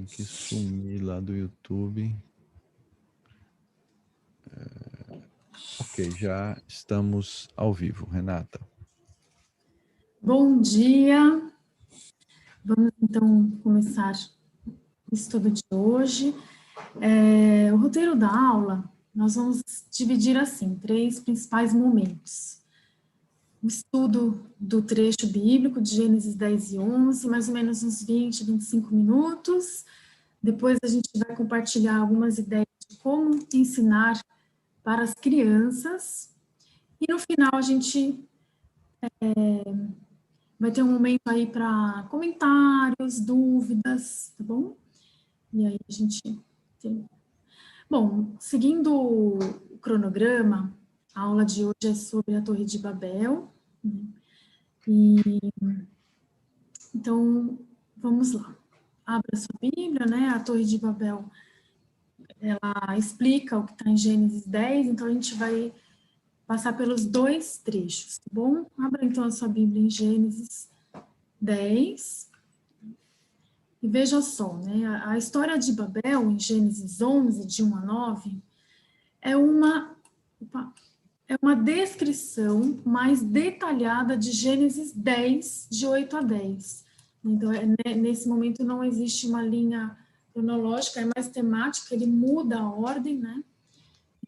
Tem que sumir lá do YouTube. Ok, já estamos ao vivo, Renata. Bom dia. Vamos então começar o estudo de hoje. O roteiro da aula, nós vamos dividir assim, 3 principais momentos. O estudo do trecho bíblico de Gênesis 10 e 11, mais ou menos uns 20, 25 minutos. Depois a gente vai compartilhar algumas ideias de como ensinar para as crianças. E no final a gente vai ter um momento aí para comentários, dúvidas, tá bom? E aí a gente tem... Bom, seguindo o cronograma, a aula de hoje é sobre a Torre de Babel, né? Então, vamos lá. Abra a sua Bíblia, né? A Torre de Babel, ela explica o que está em Gênesis 10, então a gente vai passar pelos 2 trechos, tá bom? Abra então a sua Bíblia em Gênesis 10. E veja só, né? A história de Babel, em Gênesis 11, de 1 a 9, é uma descrição mais detalhada de Gênesis 10, de 8 a 10. Então, nesse momento não existe uma linha cronológica, é mais temática, ele muda a ordem, né?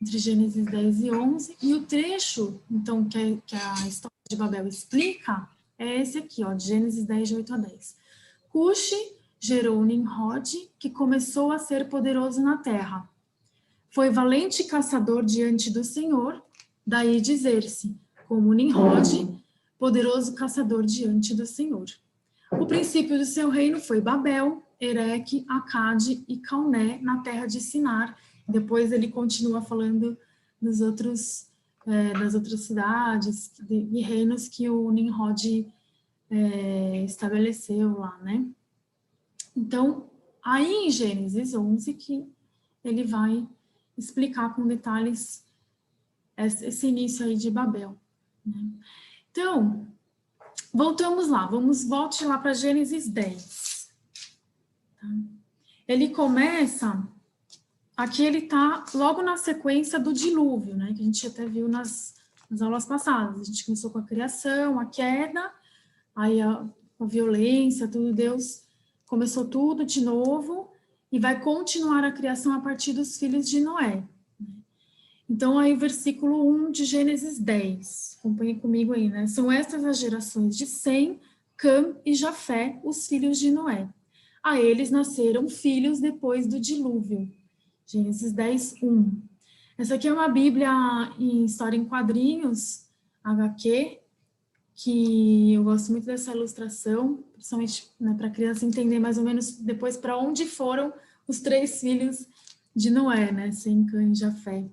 Entre Gênesis 10 e 11, e o trecho, então, que a história de Babel explica, é esse aqui, ó, de Gênesis 10, de 8 a 10. Cuxi gerou Nimrod, que começou a ser poderoso na terra. Foi valente caçador diante do Senhor, daí dizer-se, como Nimrod, poderoso caçador diante do Senhor. O princípio do seu reino foi Babel, Ereque, Acade e Calné, na terra de Sinar. Depois ele continua falando das outras cidades e reinos que o Nimrod estabeleceu lá, né? Então, aí em Gênesis 11 que ele vai explicar com detalhes esse início aí de Babel, né? Então, voltamos lá, volte lá para Gênesis 10. Tá? Ele começa, aqui ele está logo na sequência do dilúvio, né? Que a gente até viu nas aulas passadas. A gente começou com a criação, a queda, aí a violência, tudo, Deus começou tudo de novo e vai continuar a criação a partir dos filhos de Noé. Então, aí o versículo 1 de Gênesis 10, acompanhe comigo aí, né? São estas as gerações de Sem, Cam e Jafé, os filhos de Noé. A eles nasceram filhos depois do dilúvio. Gênesis 10, 1. Essa aqui é uma Bíblia em história em quadrinhos, HQ, que eu gosto muito dessa ilustração, principalmente, né, para a criança entender mais ou menos depois para onde foram os 3 filhos de Noé, né? Sem, Cam e Jafé.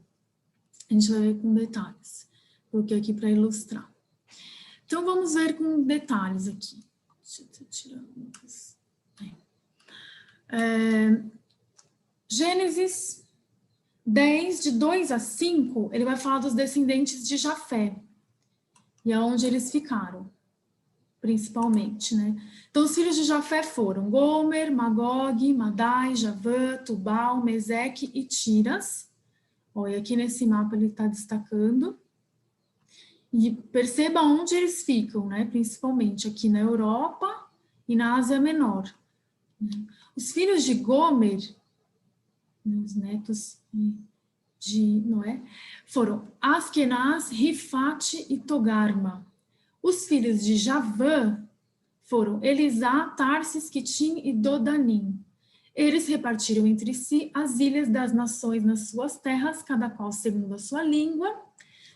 A gente vai ver com detalhes. Coloquei aqui para ilustrar. Então, vamos ver com detalhes aqui. Deixa eu tirar algumas. Gênesis 10, de 2 a 5, ele vai falar dos descendentes de Jafé. E aonde eles ficaram, principalmente, né? Então, os filhos de Jafé foram Gomer, Magog, Madai, Javã, Tubal, Meseque e Tiras. Olha, aqui nesse mapa ele está destacando. E perceba onde eles ficam, né? Principalmente aqui na Europa e na Ásia Menor. Os filhos de Gomer, os netos de Noé, foram Askenaz, Rifate e Togarma. Os filhos de Javã foram Elisá, Tarsis, Quitim e Dodanim. Eles repartiram entre si as ilhas das nações nas suas terras, cada qual segundo a sua língua,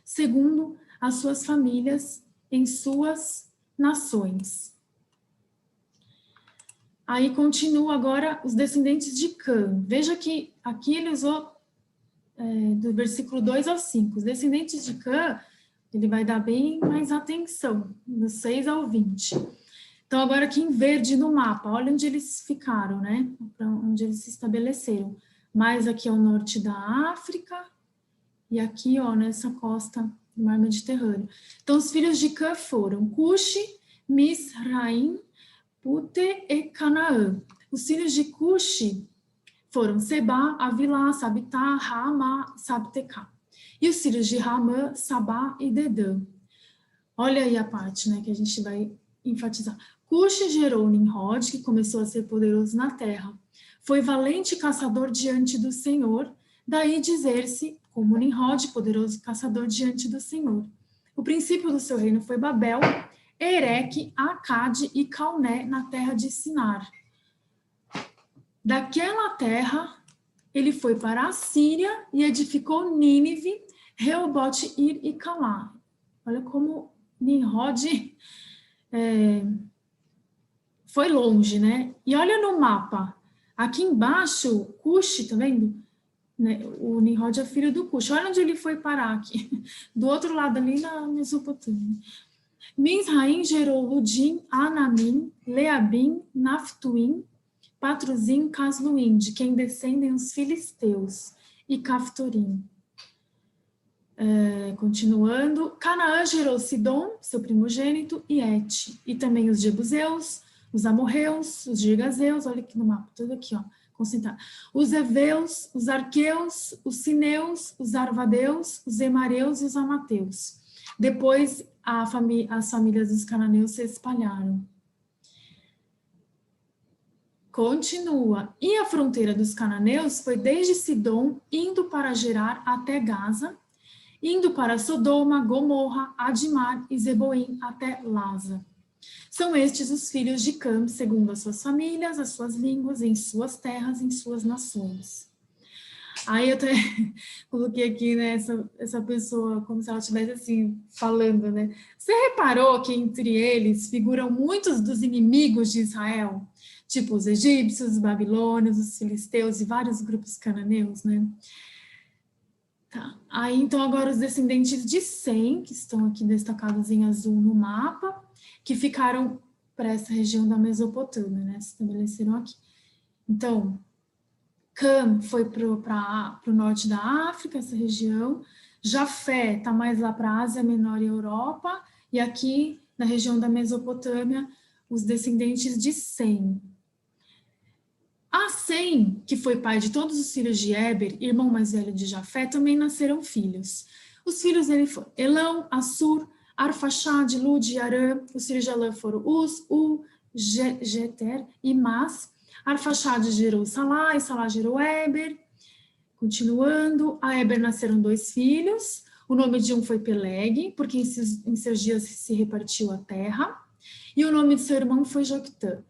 segundo as suas famílias em suas nações. Aí continua agora os descendentes de Cã. Veja que aqui ele usou do versículo 2 ao 5. Os descendentes de Cã, ele vai dar bem mais atenção, do 6 ao 20. Então, agora aqui em verde no mapa, olha onde eles ficaram, né? Para onde eles se estabeleceram. Mais aqui ao norte da África e aqui, ó, nessa costa do mar Mediterrâneo. Então, os filhos de Cã foram Cuxi, Misraim, Pute e Canaã. Os filhos de Cuxi foram Seba, Avilá, Sabitá, Ramá, Sabtecá. E os filhos de Ramã, Sabá e Dedã. Olha aí a parte, né, que a gente vai enfatizar. Cuxi gerou Nimrod, que começou a ser poderoso na terra. Foi valente caçador diante do Senhor, daí dizer-se, como Nimrod, poderoso caçador diante do Senhor. O princípio do seu reino foi Babel, Ereque, Acade e Calné, na terra de Sinar. Daquela terra, ele foi para a Síria e edificou Nínive, Reobote, Ir e Calá. Olha como Nimrod foi longe, né? E olha no mapa, aqui embaixo, Cuxi, tá vendo? O Nimrod é filho do Cuxi. Olha onde ele foi parar aqui, do outro lado ali na Mesopotâmia. Mizraim gerou Ludim, Anamim, Leabim, Naftuim, Patruzim, Casluim, de quem descendem os filisteus, e Caftorim. Continuando, Canaã gerou Sidom, seu primogênito, e Et, e também os Jebuseus, os amorreus, os girgazeus, olha aqui no mapa, tudo aqui, ó, concentrado. Os heveus, os arqueus, os sineus, os arvadeus, os emareus e os amateus. Depois, as famílias dos cananeus se espalharam. Continua. E a fronteira dos cananeus foi desde Sidom, indo para Gerar até Gaza, indo para Sodoma, Gomorra, Adimar e Zeboim até Laza. São estes os filhos de Cam, segundo as suas famílias, as suas línguas, em suas terras, em suas nações. Aí eu até coloquei aqui, né, essa pessoa como se ela estivesse assim, falando, né? Você reparou que entre eles figuram muitos dos inimigos de Israel? Tipo os egípcios, os babilônios, os filisteus e vários grupos cananeus, né? Tá. Aí, então, agora os descendentes de Sem, que estão aqui destacados em azul no mapa, que ficaram para essa região da Mesopotâmia, né? Se estabeleceram aqui. Então, Cam foi para o norte da África, essa região. Jafé está mais lá para a Ásia Menor e Europa. E aqui, na região da Mesopotâmia, os descendentes de Sem. A Sem, que foi pai de todos os filhos de Éber, irmão mais velho de Jafé, também nasceram filhos. Os filhos dele foram Elão, Assur, Arfaxade, Lud e Arã. Os filhos de Elã foram Uz, Jeter e Mas. Arfaxade gerou Salá, e Salá gerou Éber. Continuando, a Éber nasceram 2 filhos. O nome de um foi Peleg, porque em seus dias se repartiu a terra. E o nome de seu irmão foi Joctã.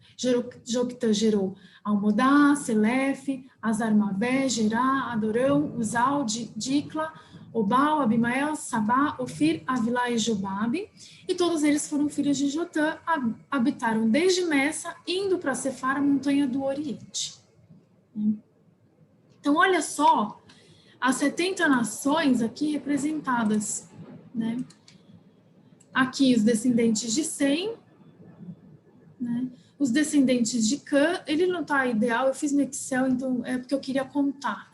Joctã gerou Almodá, Selefe, Azarmavé, Gerá, Adorão, Uzal, Dicla, Obal, Abimael, Sabá, Ofir, Avilá e Jobabe. E todos eles foram filhos de Jotã, habitaram desde Messa, indo para Cefar, a montanha do Oriente. Então, olha só, as 70 nações aqui representadas, né? Aqui os descendentes de Sem, né? Os descendentes de Cã, ele não está ideal, eu fiz no Excel, então é porque eu queria contar.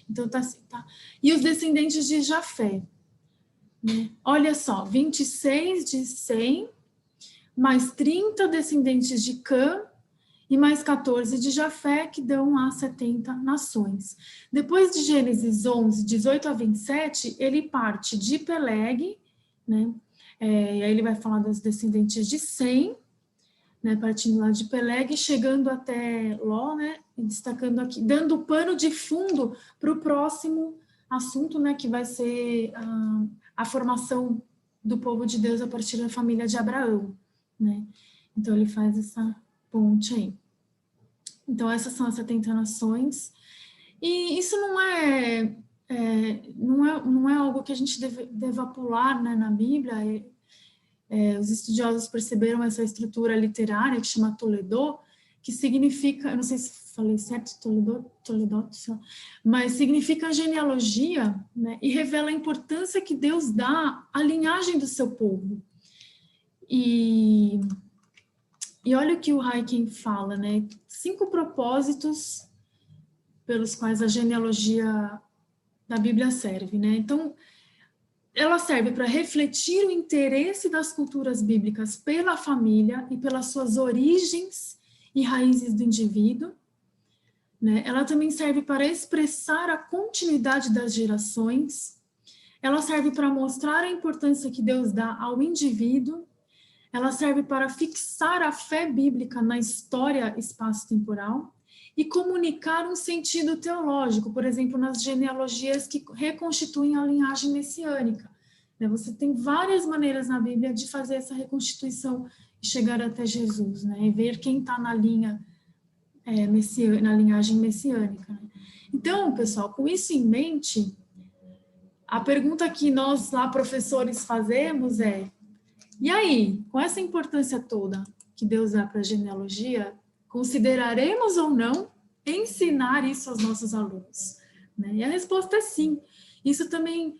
Então tá assim, tá? E os descendentes de Jafé, né? Olha só, 26 de Sem, mais 30 descendentes de Cã e mais 14 de Jafé, que dão a 70 nações. Depois de Gênesis 11, 18 a 27, ele parte de Peleg, né? E aí ele vai falar dos descendentes de Sem, né, partindo lá de Peleg, chegando até Ló, né, e destacando aqui, dando pano de fundo para o próximo assunto, né, que vai ser a formação do povo de Deus a partir da família de Abraão, né. Então ele faz essa ponte aí. Então essas são as 70 nações, e isso não é algo que a gente deva pular, né, na Bíblia. Os estudiosos perceberam essa estrutura literária que chama Toledô, que significa, eu não sei se falei certo, Toledô, mas significa genealogia, né, e revela a importância que Deus dá à linhagem do seu povo. E olha o que o Hyken fala, né, 5 propósitos pelos quais a genealogia da Bíblia serve, né, então ela serve para refletir o interesse das culturas bíblicas pela família e pelas suas origens e raízes do indivíduo, né? Ela também serve para expressar a continuidade das gerações, ela serve para mostrar a importância que Deus dá ao indivíduo, ela serve para fixar a fé bíblica na história espaço-temporal e comunicar um sentido teológico, por exemplo, nas genealogias que reconstituem a linhagem messiânica. Você tem várias maneiras na Bíblia de fazer essa reconstituição e chegar até Jesus, né? E ver quem está na linha na linhagem messiânica. Né? Então, pessoal, com isso em mente, a pergunta que nós lá, professores, fazemos é: e aí, com essa importância toda que Deus dá para a genealogia, consideraremos ou não ensinar isso aos nossos alunos? Né? E a resposta é sim. Isso também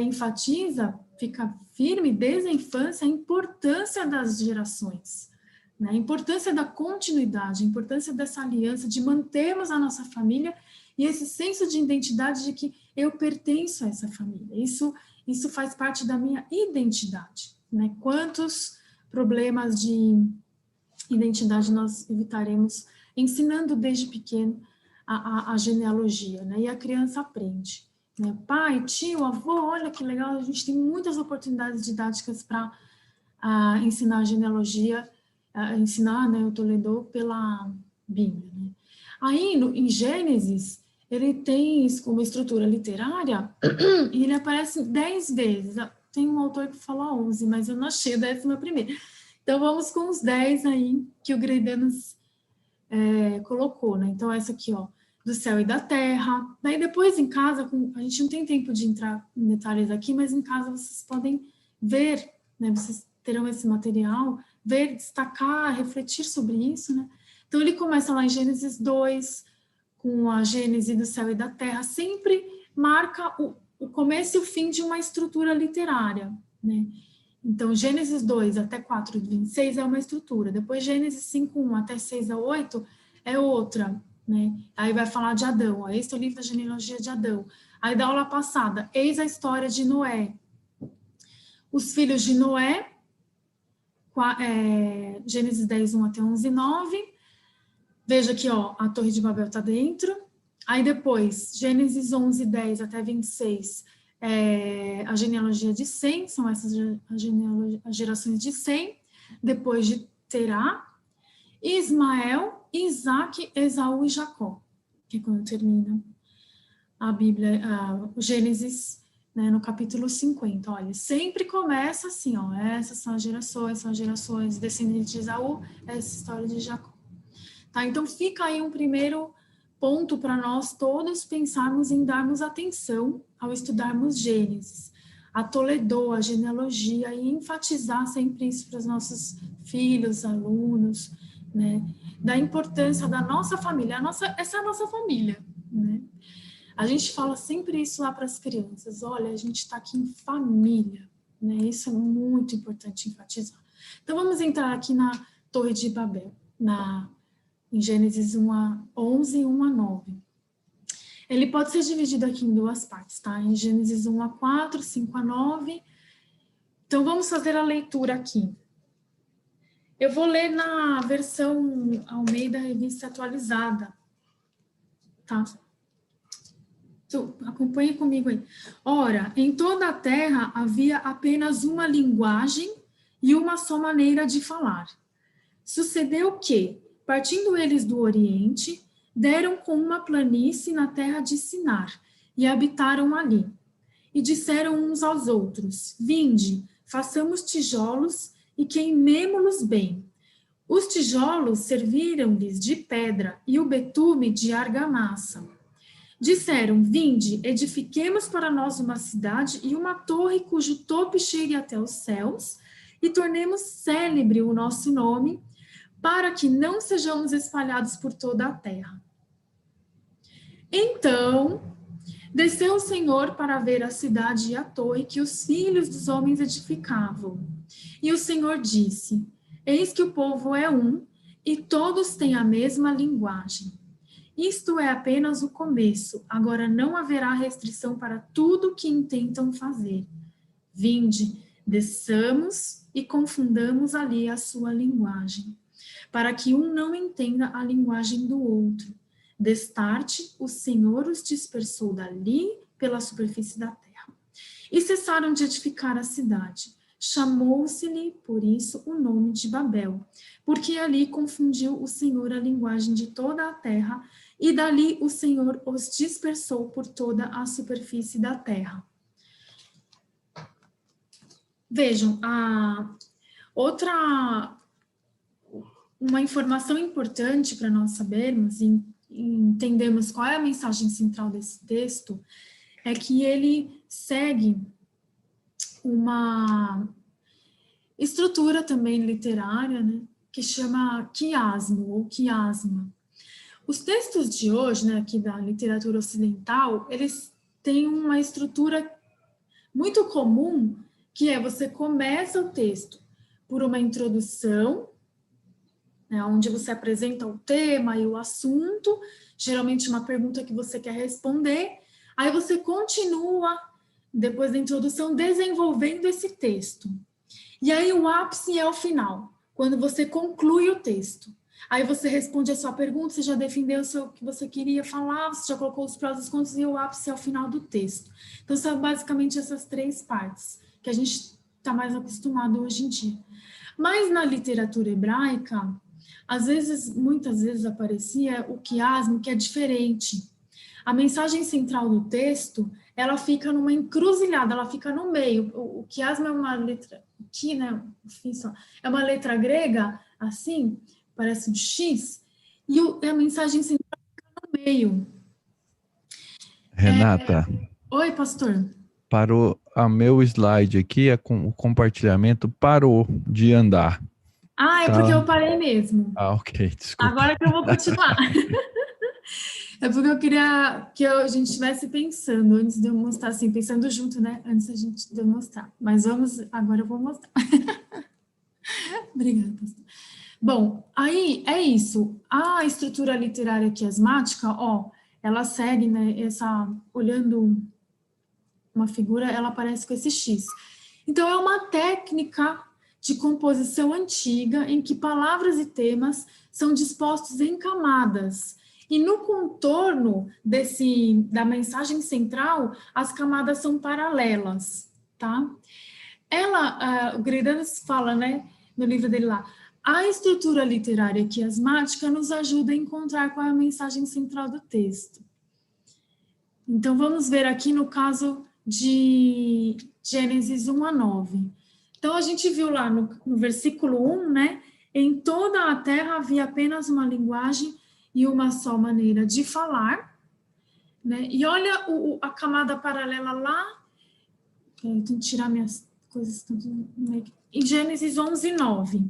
enfatiza, fica firme desde a infância, a importância das gerações, né? A importância da continuidade, a importância dessa aliança, de mantermos a nossa família e esse senso de identidade de que eu pertenço a essa família. Isso faz parte da minha identidade. Né? Quantos problemas de identidade nós evitaremos ensinando desde pequeno a genealogia, né? E a criança aprende. Né? Pai, tio, avô, olha que legal, a gente tem muitas oportunidades didáticas para ensinar a genealogia, ensinar, né, o Toledo pela Bíblia. Né? Aí, em Gênesis, ele tem uma estrutura literária e ele aparece 10 vezes. Tem um autor que fala 11, mas eu não achei a 11ª. Então, vamos com os 10 aí que o Greidenos colocou, né? Então, essa aqui, ó, do céu e da terra. Daí, depois, em casa, a gente não tem tempo de entrar em detalhes aqui, mas em casa vocês podem ver, né? Vocês terão esse material, ver, destacar, refletir sobre isso, né? Então, ele começa lá em Gênesis 2, com a Gênese do céu e da terra, sempre marca o começo e o fim de uma estrutura literária, né? Então, Gênesis 2 até 4:26 é uma estrutura, depois Gênesis 5:1 até 6:8 é outra, né? Aí vai falar de Adão, ó, este é o livro da genealogia de Adão. Aí da aula passada, eis a história de Noé. Os filhos de Noé, Gênesis 10:1 até 11:9. Veja aqui, ó, a Torre de Babel está dentro. Aí depois, Gênesis 11:10 até 26, a genealogia de Sem, são essas as gerações de Sem. Depois de Terá, Ismael, Isaac, Esaú e Jacó, que é quando termina a Bíblia, o Gênesis, né, no capítulo 50. Olha, sempre começa assim, ó, essas são as gerações descendentes de Esaú, essa história de Jacó. Tá, então fica aí um primeiro ponto para nós todos pensarmos em darmos atenção ao estudarmos Gênesis, a Toledo, a genealogia, e enfatizar sempre isso para os nossos filhos, alunos, né, da importância da nossa família. Essa é a nossa família, né? A gente fala sempre isso lá para as crianças, olha, a gente está aqui em família, né? Isso é muito importante enfatizar. Então vamos entrar aqui na Torre de Babel, em Gênesis 1:11 e 1:9. Ele pode ser dividido aqui em duas partes, tá? Em Gênesis 1:4, 5:9. Então, vamos fazer a leitura aqui. Eu vou ler na versão Almeida Revista Atualizada, tá? Então, acompanhe comigo aí. Ora, em toda a terra havia apenas uma linguagem e uma só maneira de falar. Sucedeu que, partindo eles do Oriente, deram com uma planície na terra de Sinar, e habitaram ali. E disseram uns aos outros, vinde, façamos tijolos e queimemo-los bem. Os tijolos serviram-lhes de pedra e o betume de argamassa. Disseram, vinde, edifiquemos para nós uma cidade e uma torre cujo topo chegue até os céus, e tornemos célebre o nosso nome, para que não sejamos espalhados por toda a terra. Então, desceu o Senhor para ver a cidade e a torre que os filhos dos homens edificavam. E o Senhor disse, eis que o povo é um, e todos têm a mesma linguagem. Isto é apenas o começo, agora não haverá restrição para tudo o que intentam fazer. Vinde, desçamos e confundamos ali a sua linguagem. para que um não entenda a linguagem do outro. Destarte, o Senhor os dispersou dali pela superfície da terra. E cessaram de edificar a cidade. Chamou-se-lhe, por isso, o nome de Babel, porque ali confundiu o Senhor a linguagem de toda a terra, e dali o Senhor os dispersou por toda a superfície da terra. Vejam, uma informação importante para nós sabermos e entendermos qual é a mensagem central desse texto é que ele segue uma estrutura também literária, né, que chama quiasmo ou quiasma. Os textos de hoje, né, aqui da literatura ocidental, eles têm uma estrutura muito comum, que é você começa o texto por uma introdução, né, onde você apresenta o tema e o assunto, geralmente uma pergunta que você quer responder, aí você continua, depois da introdução, desenvolvendo esse texto. E aí o ápice é o final, quando você conclui o texto. Aí você responde a sua pergunta, você já defendeu o que você queria falar, você já colocou os prós e os contras, e o ápice é o final do texto. Então, são basicamente essas três partes, que a gente está mais acostumado hoje em dia. Mas na literatura hebraica, muitas vezes aparecia o quiasmo, que é diferente. A mensagem central do texto, ela fica numa encruzilhada, ela fica no meio. O quiasmo é uma letra, né? É uma letra grega, assim, parece um X, e a mensagem central fica no meio. Renata, Oi, pastor. parou o meu slide aqui, o compartilhamento parou de andar. É porque eu parei mesmo. Ok, desculpa. Agora que eu vou continuar. É porque eu queria que a gente estivesse pensando, antes de eu mostrar, assim, pensando junto, né? Antes da gente de eu mostrar. Mas agora eu vou mostrar. Obrigada, pastor. Bom, aí é isso. A estrutura literária quiasmática, ela segue, né, olhando uma figura, ela aparece com esse X. Então, é uma técnica de composição antiga em que palavras e temas são dispostos em camadas. E no contorno da mensagem central, as camadas são paralelas, tá? O Greidanos fala, né, no livro dele lá, a estrutura literária quiasmática nos ajuda a encontrar qual é a mensagem central do texto. Então, vamos ver aqui no caso de Gênesis 1 a 9. Então, a gente viu lá no versículo 1, né? Em toda a terra havia apenas uma linguagem e uma só maneira de falar, né? E olha a camada paralela lá, eu tenho que tirar minhas coisas em Gênesis 11, 9.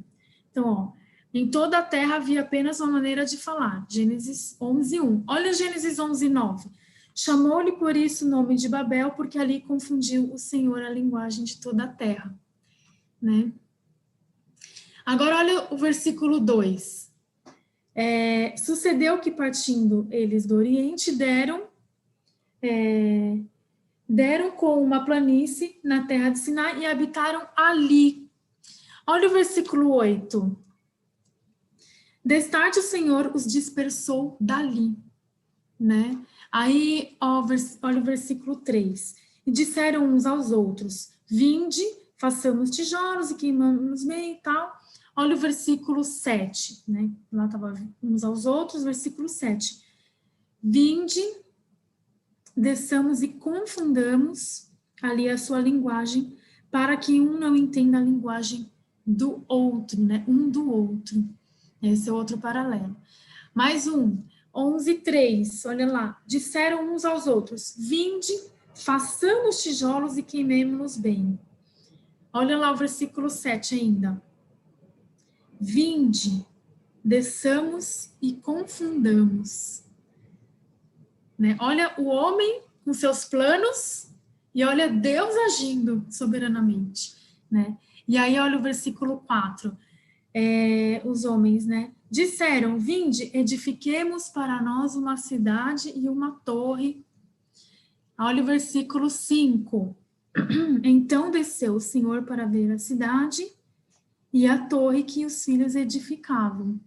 Então, em toda a terra havia apenas uma maneira de falar, Gênesis 11, 1. Olha Gênesis 11, 9. Chamou-lhe por isso o nome de Babel, porque ali confundiu o Senhor a linguagem de toda a terra, né? Agora, olha o versículo 2. Sucedeu que, partindo eles do Oriente, deram com uma planície na terra de Sinai e habitaram ali. Olha o versículo 8. Destarte o Senhor os dispersou dali, né? Aí, olha o versículo 3. E disseram uns aos outros, vinde, façamos tijolos e queimamos meio e tal. Olha o versículo 7, né? Lá estava uns aos outros, versículo 7. Vinde, desçamos e confundamos ali a sua linguagem, para que um não entenda a linguagem do outro, né? Um do outro. Esse é outro paralelo. Mais um, 11:3, olha lá. Disseram uns aos outros, vinde, façamos tijolos e queimemo-los bem. Olha lá o versículo 7 ainda. Vinde, desçamos e confundamos. Né? Olha o homem com seus planos e olha Deus agindo soberanamente. Né? E aí olha o versículo 4. Os homens, né? Disseram, vinde, edifiquemos para nós uma cidade e uma torre. Olha o versículo 5. Então desceu o Senhor para ver a cidade e a torre que os filhos edificavam,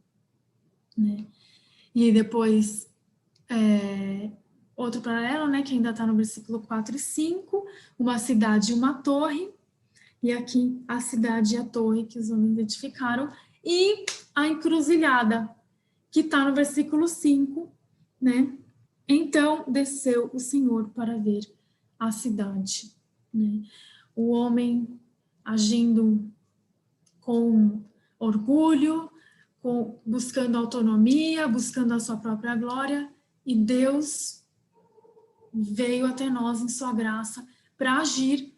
né? E depois, outro paralelo, né, que ainda está no versículo 4 e 5, uma cidade e uma torre, e aqui a cidade e a torre que os homens edificaram, e a encruzilhada, que está no versículo 5, né? Então desceu o Senhor para ver a cidade, né? O homem agindo com orgulho, buscando autonomia, buscando a sua própria glória, e Deus veio até nós em sua graça para agir,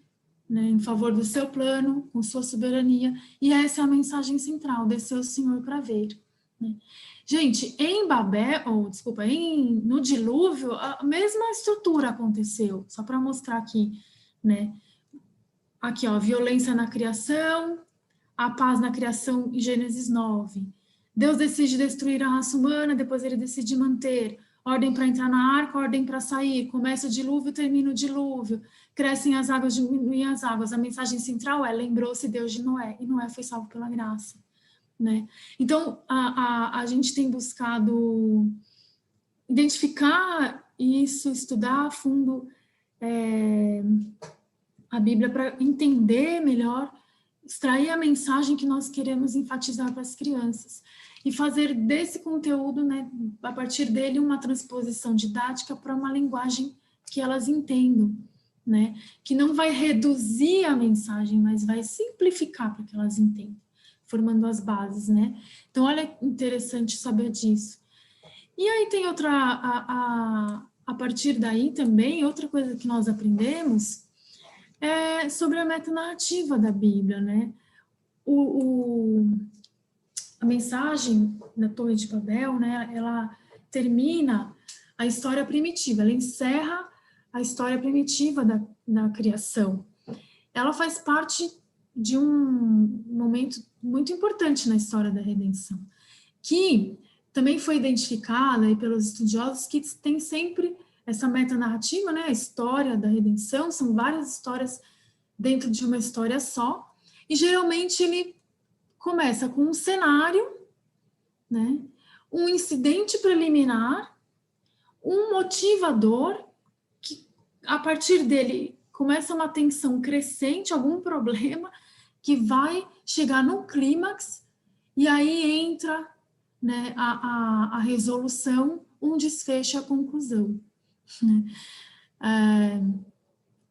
né, em favor do seu plano, com sua soberania, e essa é a mensagem central, desceu o Senhor para ver, né? Gente, em Babel, no dilúvio, a mesma estrutura aconteceu, só para mostrar aqui, né? Aqui, ó, violência na criação, a paz na criação em Gênesis 9. Deus decide destruir a raça humana, depois ele decide manter. Ordem para entrar na arca, ordem para sair. Começa o dilúvio, termina o dilúvio. Crescem as águas, diminuem as águas. A mensagem central é: lembrou-se Deus de Noé, e Noé foi salvo pela graça, né? Então, a gente tem buscado identificar isso, estudar a fundo a Bíblia para entender melhor, extrair a mensagem que nós queremos enfatizar para as crianças e fazer desse conteúdo, né, a partir dele, uma transposição didática para uma linguagem que elas entendam, né, que não vai reduzir a mensagem, mas vai simplificar para que elas entendam, formando as bases, né. Então, olha, interessante saber disso. E aí tem outra, a partir daí também, outra coisa que nós aprendemos é sobre a metanarrativa da Bíblia, né? A mensagem da Torre de Babel, né? Ela termina a história primitiva, ela encerra a história primitiva da criação. Ela faz parte de um momento muito importante na história da redenção, que também foi identificada aí pelos estudiosos, que tem sempre essa metanarrativa, né? A história da redenção, são várias histórias dentro de uma história só, e geralmente ele começa com um cenário, né? Um incidente preliminar, um motivador, que a partir dele começa uma tensão crescente, algum problema, que vai chegar no clímax, e aí entra, né, a resolução, um desfecho, a conclusão, né?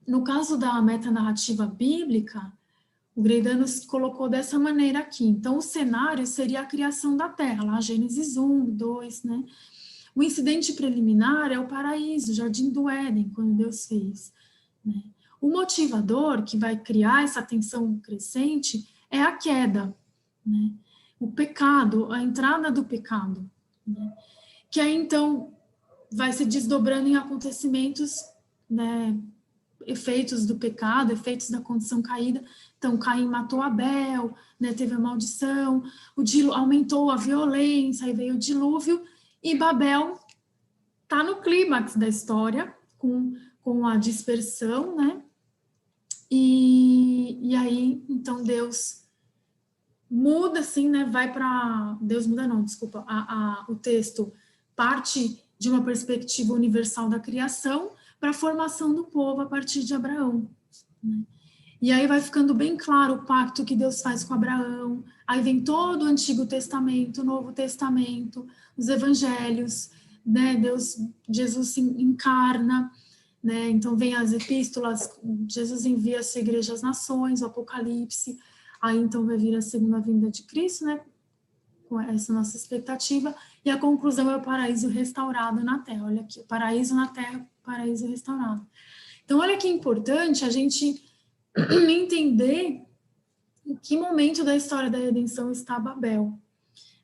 No caso da metanarrativa bíblica, o Greidanos colocou dessa maneira aqui. Então, o cenário seria a criação da Terra, lá Gênesis 1, 2, né? O incidente preliminar é o paraíso, o jardim do Éden, quando Deus fez, né? O motivador que vai criar essa tensão crescente é a queda, né? O pecado, a entrada do pecado, né? Que aí, então, vai se desdobrando em acontecimentos, né, efeitos do pecado, efeitos da condição caída. Então, Caim matou Abel, né, teve a maldição, aumentou a violência, aí veio o dilúvio, e Babel está no clímax da história, com a dispersão, né? E aí, então, Deus muda, assim, né? Vai para... Deus muda não, desculpa. O texto parte de uma perspectiva universal da criação para a formação do povo a partir de Abraão, né? E aí vai ficando bem claro o pacto que Deus faz com Abraão, aí vem todo o Antigo Testamento, o Novo Testamento, os Evangelhos, né? Jesus se encarna, né? Então vem as epístolas, Jesus envia a sua igreja às nações, o Apocalipse, aí então vai vir a segunda vinda de Cristo, né? Com essa nossa expectativa, e a conclusão é o paraíso restaurado na Terra. Olha aqui, o paraíso na Terra, o paraíso restaurado. Então, olha que importante a gente entender em que momento da história da redenção está Babel.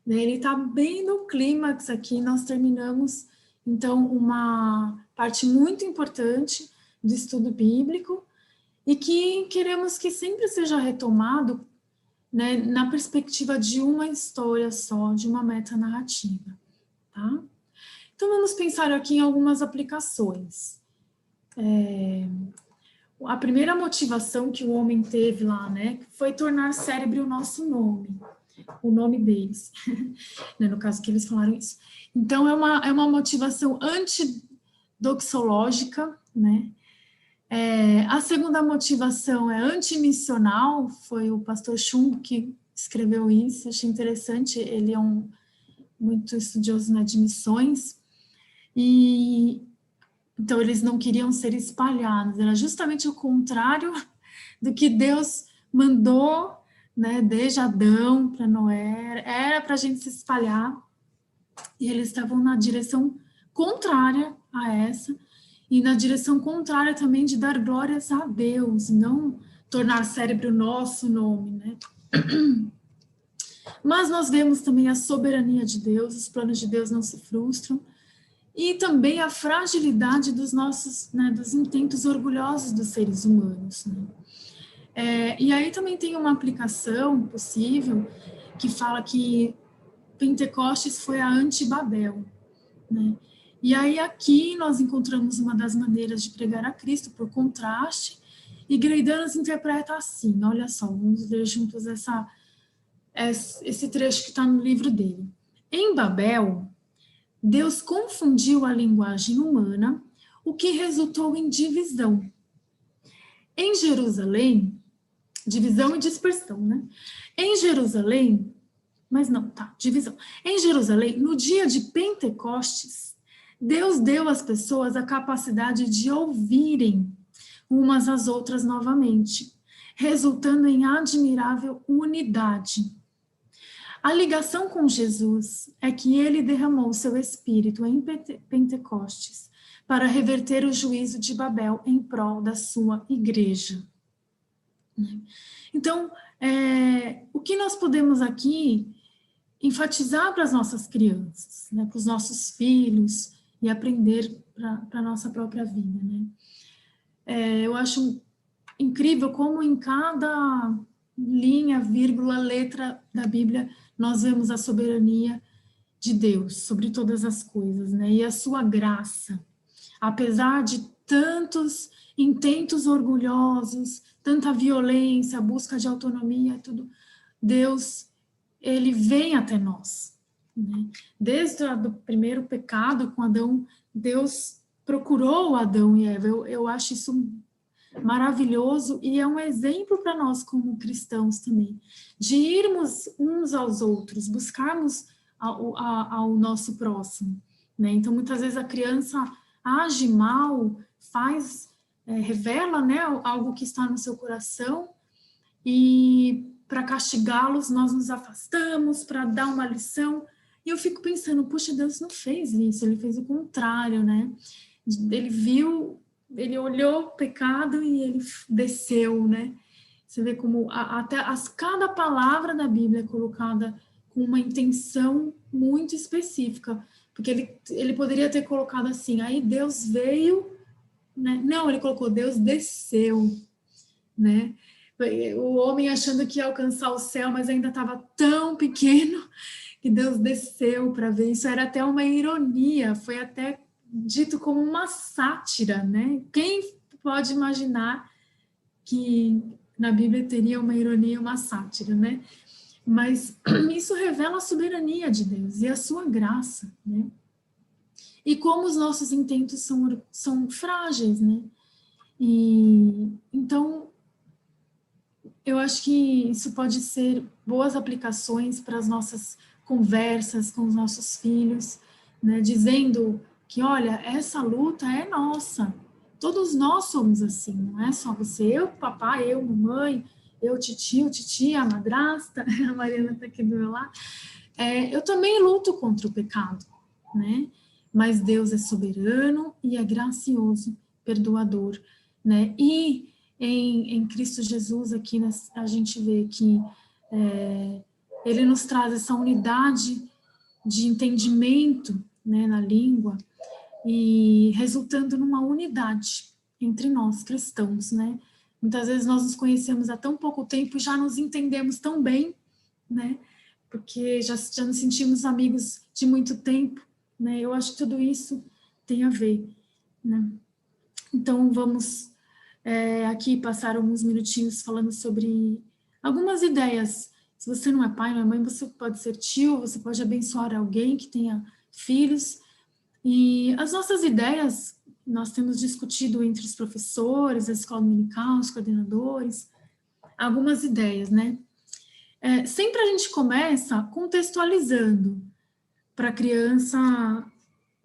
Ele está bem no clímax aqui, nós terminamos, então, uma parte muito importante do estudo bíblico, e que queremos que sempre seja retomado, né, na perspectiva de uma história só, de uma metanarrativa, tá? Então, vamos pensar aqui em algumas aplicações. a primeira motivação que o homem teve lá, né, foi tornar célebre o nosso nome, o nome deles, né, no caso que eles falaram isso. Então, é uma motivação antidoxológica, né. A segunda motivação é antimissional, foi o pastor Schumb que escreveu isso, achei interessante, ele é muito estudioso, né, de missões, e então eles não queriam ser espalhados, era justamente o contrário do que Deus mandou, né, desde Adão para Noé, era para a gente se espalhar, e eles estavam na direção contrária a essa, e na direção contrária também de dar glórias a Deus, não tornar célebre o nosso nome, né? Mas nós vemos também a soberania de Deus, os planos de Deus não se frustram, e também a fragilidade dos nossos, né, dos intentos orgulhosos dos seres humanos, né? E aí também tem uma aplicação possível que fala que Pentecostes foi a anti-Babel, né? E aí aqui nós encontramos uma das maneiras de pregar a Cristo por contraste, e Greidanos interpreta assim, olha só, vamos ler juntos esse trecho que está no livro dele. Em Babel, Deus confundiu a linguagem humana, o que resultou em divisão. Em Jerusalém, divisão e dispersão, né? Em Jerusalém, mas não, tá, divisão. Em Jerusalém, no dia de Pentecostes, Deus deu às pessoas a capacidade de ouvirem umas às outras novamente, resultando em admirável unidade. A ligação com Jesus é que ele derramou seu espírito em Pentecostes para reverter o juízo de Babel em prol da sua igreja. Então, o que nós podemos aqui enfatizar para as nossas crianças, né, para os nossos filhos e aprender para a nossa própria vida, né? Eu acho incrível como em cada linha, vírgula, letra da Bíblia nós vemos a soberania de Deus sobre todas as coisas, né? E a sua graça, apesar de tantos intentos orgulhosos, tanta violência, busca de autonomia, tudo, Deus, ele vem até nós, né? Desde o primeiro pecado com Adão, Deus procurou Adão e Eva. Eu acho isso maravilhoso e é um exemplo para nós como cristãos também, de irmos uns aos outros, buscarmos ao nosso próximo, né? Então, muitas vezes a criança age mal, revela, né, algo que está no seu coração, e para castigá-los nós nos afastamos, para dar uma lição, e eu fico pensando, puxa, Deus não fez isso, ele fez o contrário, né? Ele viu, ele olhou o pecado e ele desceu, né? Você vê como até cada palavra da Bíblia é colocada com uma intenção muito específica, porque ele poderia ter colocado assim, aí Deus veio, né? Não, ele colocou Deus desceu, né? O homem achando que ia alcançar o céu, mas ainda estava tão pequeno que Deus desceu para ver. Isso era até uma ironia, foi até dito como uma sátira, né? Quem pode imaginar que na Bíblia teria uma ironia, uma sátira, né? Mas isso revela a soberania de Deus e a sua graça, né? E como os nossos intentos são frágeis, né? E então eu acho que isso pode ser boas aplicações para as nossas conversas com os nossos filhos, né? Dizendo que, olha, essa luta é nossa. Todos nós somos assim, não é só você, eu, papai, eu, mamãe, eu, titia, a madrasta, a Mariana está aqui do meu lado. Eu também luto contra o pecado, né? Mas Deus é soberano e é gracioso, perdoador, né? E em Cristo Jesus aqui a gente vê que ele nos traz essa unidade de entendimento, né, na língua, e resultando numa unidade entre nós cristãos, né? Muitas vezes nós nos conhecemos há tão pouco tempo e já nos entendemos tão bem, né? Porque já nos sentimos amigos de muito tempo, né? Eu acho que tudo isso tem a ver, né? Então vamos Aqui passaram alguns minutinhos falando sobre algumas ideias. Se você não é pai, não é mãe, você pode ser tio, você pode abençoar alguém que tenha filhos. E as nossas ideias, nós temos discutido entre os professores, a escola dominical, os coordenadores, algumas ideias, né? Sempre a gente começa contextualizando para a criança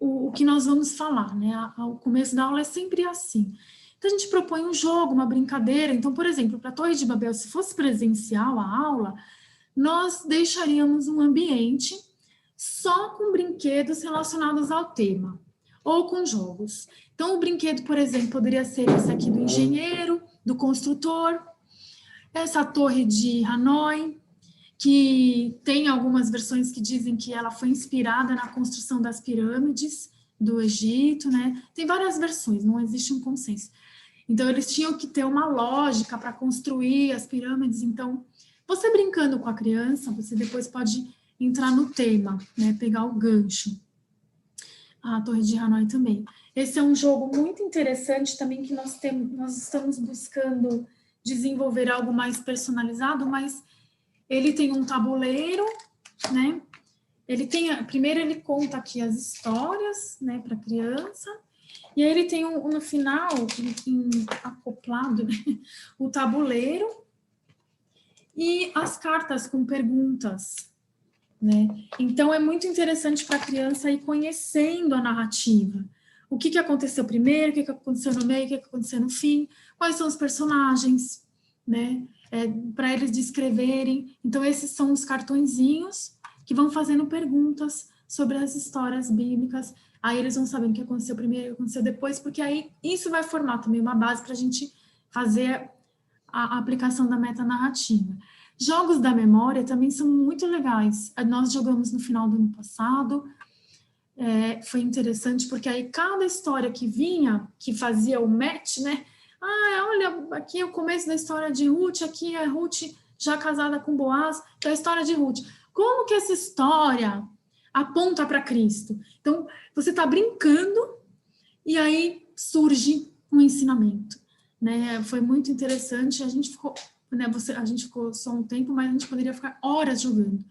o que nós vamos falar, né? O começo da aula é sempre assim. Então, a gente propõe um jogo, uma brincadeira. Então, por exemplo, para a Torre de Babel, se fosse presencial a aula, nós deixaríamos um ambiente só com brinquedos relacionados ao tema, ou com jogos. Então, o brinquedo, por exemplo, poderia ser esse aqui do engenheiro, do construtor, essa torre de Hanoi, que tem algumas versões que dizem que ela foi inspirada na construção das pirâmides do Egito, né? Tem várias versões, não existe um consenso. Então, eles tinham que ter uma lógica para construir as pirâmides. Então, você brincando com a criança, você depois pode entrar no tema, né? Pegar o gancho. A Torre de Hanoi também. Esse é um jogo muito interessante também que nós estamos buscando desenvolver algo mais personalizado, mas ele tem um tabuleiro, né? Primeiro ele conta aqui as histórias, né, para a criança, e aí ele tem no final, acoplado, né, o tabuleiro e as cartas com perguntas, né? Então é muito interessante para a criança ir conhecendo a narrativa. O que aconteceu primeiro, o que aconteceu no meio, o que aconteceu no fim, quais são os personagens, né? Para eles descreverem. Então, esses são os cartõezinhos que vão fazendo perguntas sobre as histórias bíblicas. Aí eles vão sabendo o que aconteceu primeiro, o que aconteceu depois, porque aí isso vai formar também uma base para a gente fazer a aplicação da metanarrativa. Jogos da memória também são muito legais. Nós jogamos no final do ano passado, foi interessante, porque aí cada história que vinha, que fazia o match, né? Olha, aqui é o começo da história de Ruth, aqui é Ruth já casada com Boaz, que é a história de Ruth. Como que essa história aponta para Cristo? Então, você está brincando e aí surge um ensinamento, né? Foi muito interessante, a gente ficou, né? A gente ficou só um tempo, mas a gente poderia ficar horas jogando.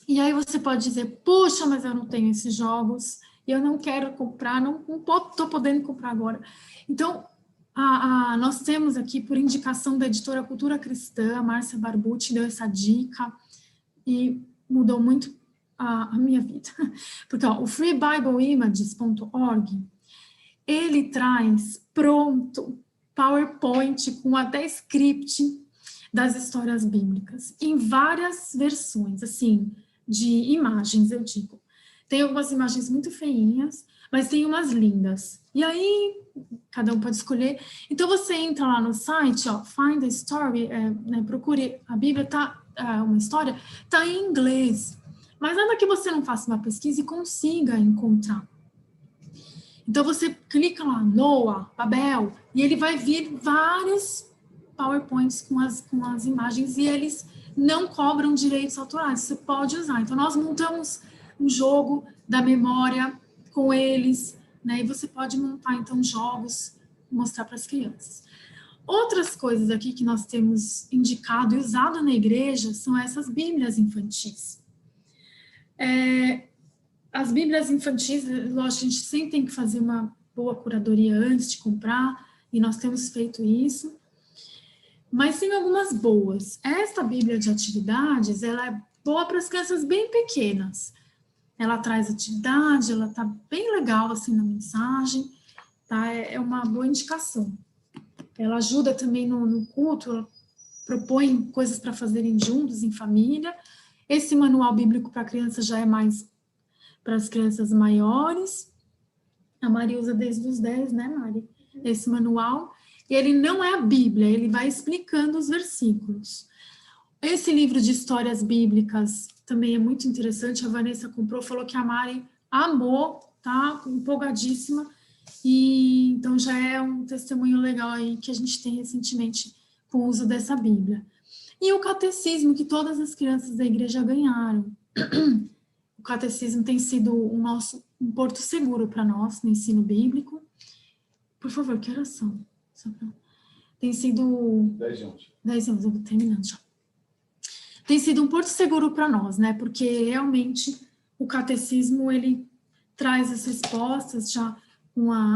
E aí você pode dizer, puxa, mas eu não tenho esses jogos, e eu não quero comprar, não estou podendo comprar agora. Então, nós temos aqui, por indicação da editora Cultura Cristã, a Márcia Barbucci deu essa dica, e mudou muito a minha vida. Porque o freebibleimages.org, ele traz pronto PowerPoint com até script das histórias bíblicas, em várias versões, assim, de imagens, eu digo. Tem algumas imagens muito feinhas, mas tem umas lindas. E aí, cada um pode escolher. Então, você entra lá no site, Find a Story, né, procure a Bíblia, uma história, está em inglês. Mas nada que você não faça uma pesquisa e consiga encontrar. Então, você clica lá, Noah, Babel, e ele vai vir vários PowerPoints com as imagens, e eles não cobram direitos autorais, você pode usar. Então, nós montamos um jogo da memória com eles, né? E você pode montar, então, jogos, mostrar para as crianças. Outras coisas aqui que nós temos indicado e usado na igreja são essas bíblias infantis. As bíblias infantis, lógico, a gente sempre tem que fazer uma boa curadoria antes de comprar, e nós temos feito isso. Mas tem algumas boas. Esta Bíblia de atividades, ela é boa para as crianças bem pequenas. Ela traz atividade, ela tá bem legal assim na mensagem, tá? É uma boa indicação. Ela ajuda também no culto, ela propõe coisas para fazerem juntos, em família. Esse manual bíblico para crianças já é mais para as crianças maiores. A Mari usa desde os 10, né, Mari? Esse manual. E ele não é a Bíblia, ele vai explicando os versículos. Esse livro de histórias bíblicas também é muito interessante. A Vanessa comprou, falou que a Mari amou, tá? Empolgadíssima. E então já é um testemunho legal aí que a gente tem recentemente com o uso dessa Bíblia. E o catecismo que todas as crianças da igreja ganharam. O catecismo tem sido um porto seguro para nós no ensino bíblico. Por favor, que oração? Tem sido... 10 de 11. 10 anos, eu vou terminando já. Tem sido um porto seguro para nós, né? Porque realmente o catecismo, ele traz as respostas já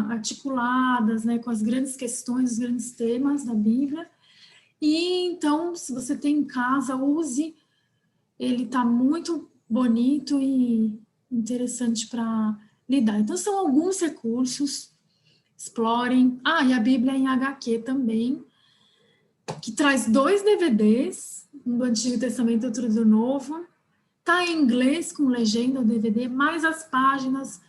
articuladas, né? Com as grandes questões, os grandes temas da Bíblia. E então, se você tem em casa, use. Ele está muito bonito e interessante para lidar. Então, são alguns recursos. Explorem. Ah, e a Bíblia em HQ também, que traz 2 DVDs, um do Antigo Testamento e outro do Novo. Está em inglês com legenda o DVD, mais as páginas,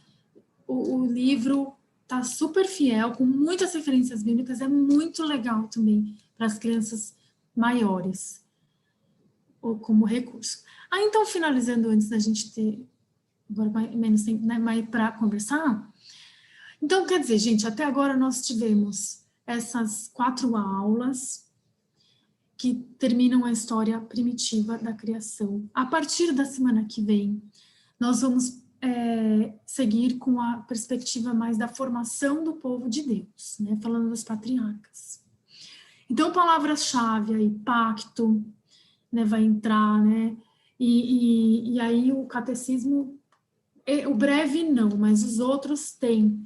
o livro está super fiel, com muitas referências bíblicas, é muito legal também para as crianças maiores, ou como recurso. Aí, então, finalizando, antes da gente ter agora menos tempo, né, mais para conversar. Então, quer dizer, gente, até agora nós tivemos essas 4 aulas que terminam a história primitiva da criação. A partir da semana que vem, nós vamos seguir com a perspectiva mais da formação do povo de Deus, né? Falando dos patriarcas. Então, palavras-chave aí, pacto, né, vai entrar, né? E aí o catecismo, o breve não, mas os outros têm,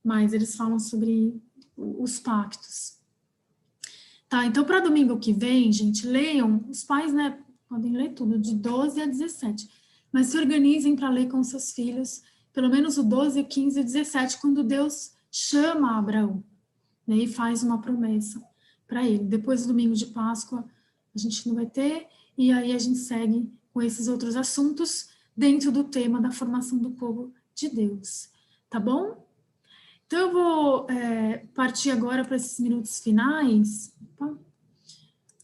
mas eles falam sobre os pactos. Tá, então para domingo que vem, gente, leiam, os pais, né, podem ler tudo, de 12 a 17, mas se organizem para ler com seus filhos, pelo menos o 12, 15 e 17, quando Deus chama Abraão, né, e faz uma promessa para ele. Depois do domingo de Páscoa, a gente não vai ter, e aí a gente segue com esses outros assuntos dentro do tema da formação do povo de Deus, tá bom? Então, eu vou partir agora para esses minutos finais,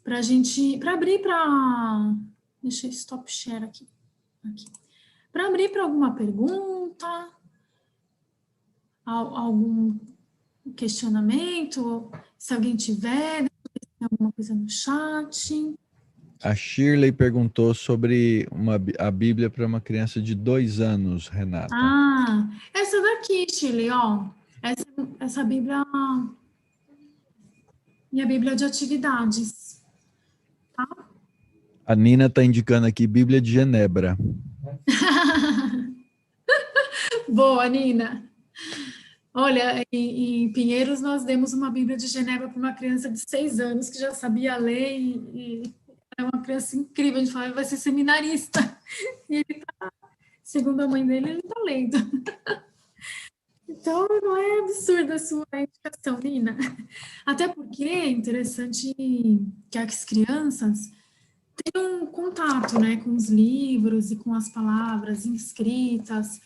para a gente, para abrir para, deixa eu stop share aqui. Para abrir para alguma pergunta, algum questionamento, se alguém tiver, alguma coisa no chat. A Shirley perguntou sobre a Bíblia para uma criança de 2 anos, Renata. Ah, essa daqui, Shirley, ó. Essa Bíblia, minha Bíblia de atividades, tá? A Nina está indicando aqui Bíblia de Genebra. Boa, Nina. Olha, em Pinheiros nós demos uma Bíblia de Genebra para uma criança de 6 anos que já sabia ler e é uma criança incrível. A gente fala, vai ser seminarista. E ele tá, segundo a mãe dele, ele está lendo. Então, não é absurda a sua indicação, Nina. Até porque é interessante que as crianças tenham um contato, né, com os livros e com as palavras escritas,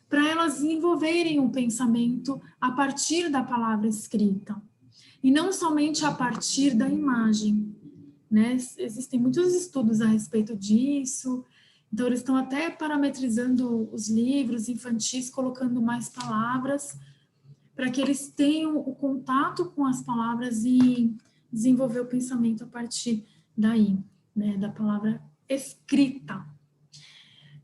para elas desenvolverem o pensamento a partir da palavra escrita, e não somente a partir da imagem, né? Existem muitos estudos a respeito disso, então eles estão até parametrizando os livros infantis, colocando mais palavras, para que eles tenham o contato com as palavras e desenvolver o pensamento a partir daí, né, da palavra escrita.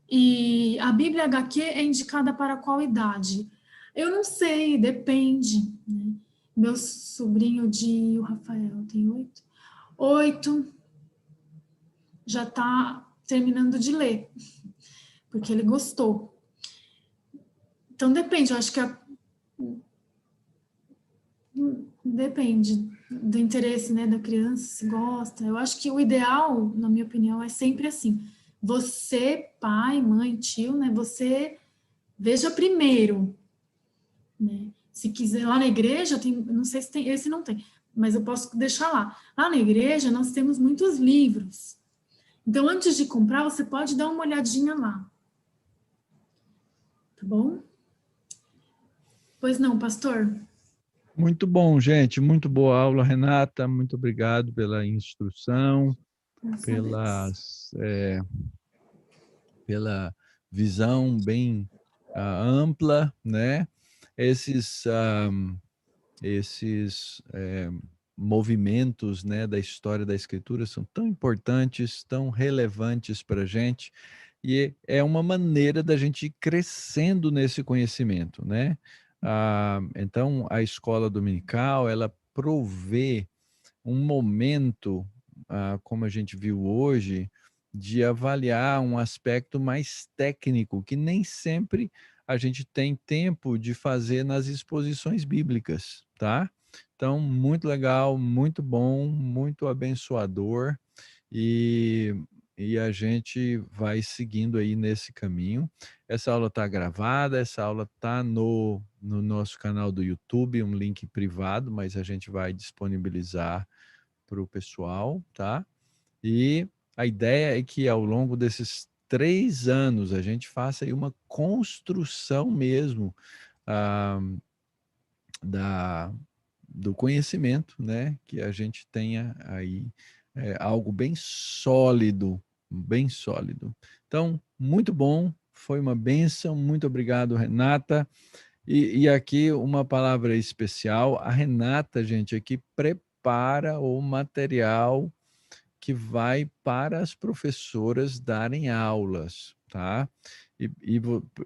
E a Bíblia HQ é indicada para qual idade? Eu não sei, depende, né? Meu sobrinho o Rafael tem 8, já está terminando de ler, porque ele gostou. Então depende, eu acho que depende do interesse, né, da criança, se gosta. Eu acho que o ideal, na minha opinião, é sempre assim. Você, pai, mãe, tio, né, você veja primeiro, né? Se quiser, lá na igreja, tem, não sei se tem, esse não tem, mas eu posso deixar lá. Lá na igreja, nós temos muitos livros. Então, antes de comprar, você pode dar uma olhadinha lá. Tá bom? Pois não, pastor? Muito bom, gente. Muito boa aula, Renata. Muito obrigado pela instrução, pela visão bem ampla, né? Esses movimentos, né, da história da Escritura são tão importantes, tão relevantes para a gente, e é uma maneira da gente ir crescendo nesse conhecimento, né? Então, a escola dominical, ela prover um momento, como a gente viu hoje, de avaliar um aspecto mais técnico, que nem sempre a gente tem tempo de fazer nas exposições bíblicas, tá? Então, muito legal, muito bom, muito abençoador, e, e a gente vai seguindo aí nesse caminho. Essa aula está gravada, essa aula está no nosso canal do YouTube, um link privado, mas a gente vai disponibilizar para o pessoal, tá? E a ideia é que ao longo desses 3 anos a gente faça aí uma construção mesmo, ah, da, do conhecimento, né? Que a gente tenha aí algo bem sólido, bem sólido. Então, muito bom, foi uma bênção, muito obrigado, Renata. E aqui uma palavra especial, a Renata, gente, aqui prepara o material que vai para as professoras darem aulas, tá? E, e,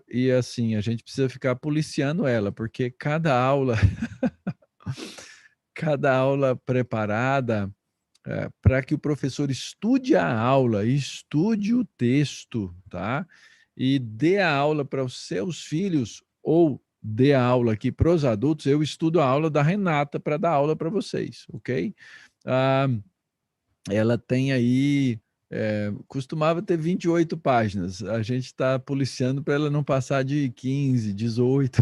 e assim, a gente precisa ficar policiando ela, porque cada aula preparada, para que o professor estude a aula, estude o texto, tá? E dê a aula para os seus filhos, ou dê a aula aqui para os adultos. Eu estudo a aula da Renata para dar aula para vocês, ok? Ah, ela tem aí, costumava ter 28 páginas, a gente está policiando para ela não passar de 15, 18,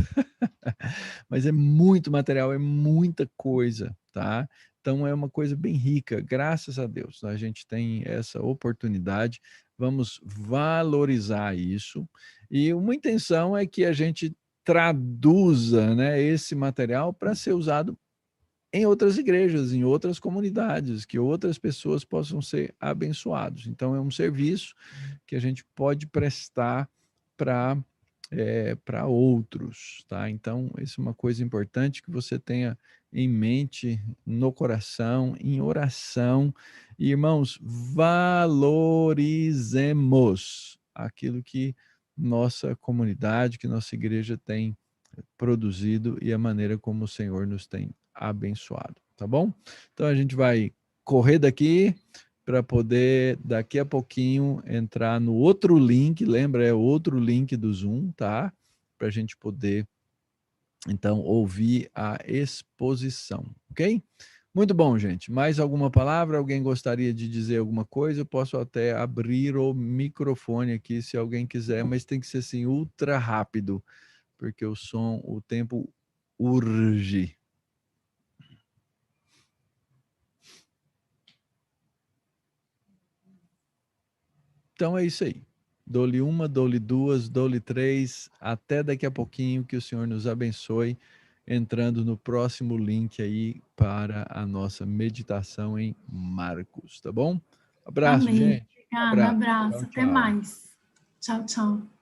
mas é muito material, é muita coisa, tá? Então é uma coisa bem rica, graças a Deus, a gente tem essa oportunidade, vamos valorizar isso, e uma intenção é que a gente traduza, né, esse material para ser usado em outras igrejas, em outras comunidades, que outras pessoas possam ser abençoados. Então, é um serviço que a gente pode prestar para para outros, tá? Então, isso é uma coisa importante que você tenha em mente, no coração, em oração. E, irmãos, valorizemos aquilo que nossa comunidade, que nossa igreja tem produzido e a maneira como o Senhor nos tem abençoado, tá bom? Então a gente vai correr daqui para poder daqui a pouquinho entrar no outro link, lembra, é o outro link do Zoom, tá? Para a gente poder então ouvir a exposição, ok? Muito bom, gente. Mais alguma palavra? Alguém gostaria de dizer alguma coisa? Eu posso até abrir o microfone aqui se alguém quiser, mas tem que ser assim ultra rápido, porque o tempo urge. Então é isso aí. Dou-lhe uma, dou-lhe duas, dou-lhe três. Até daqui a pouquinho, que o Senhor nos abençoe, entrando no próximo link aí para a nossa meditação em Marcos, tá bom? Abraço, Amém. gente. Obrigada, Abraço. Tchau, abraço. Até tchau. mais. Tchau, tchau.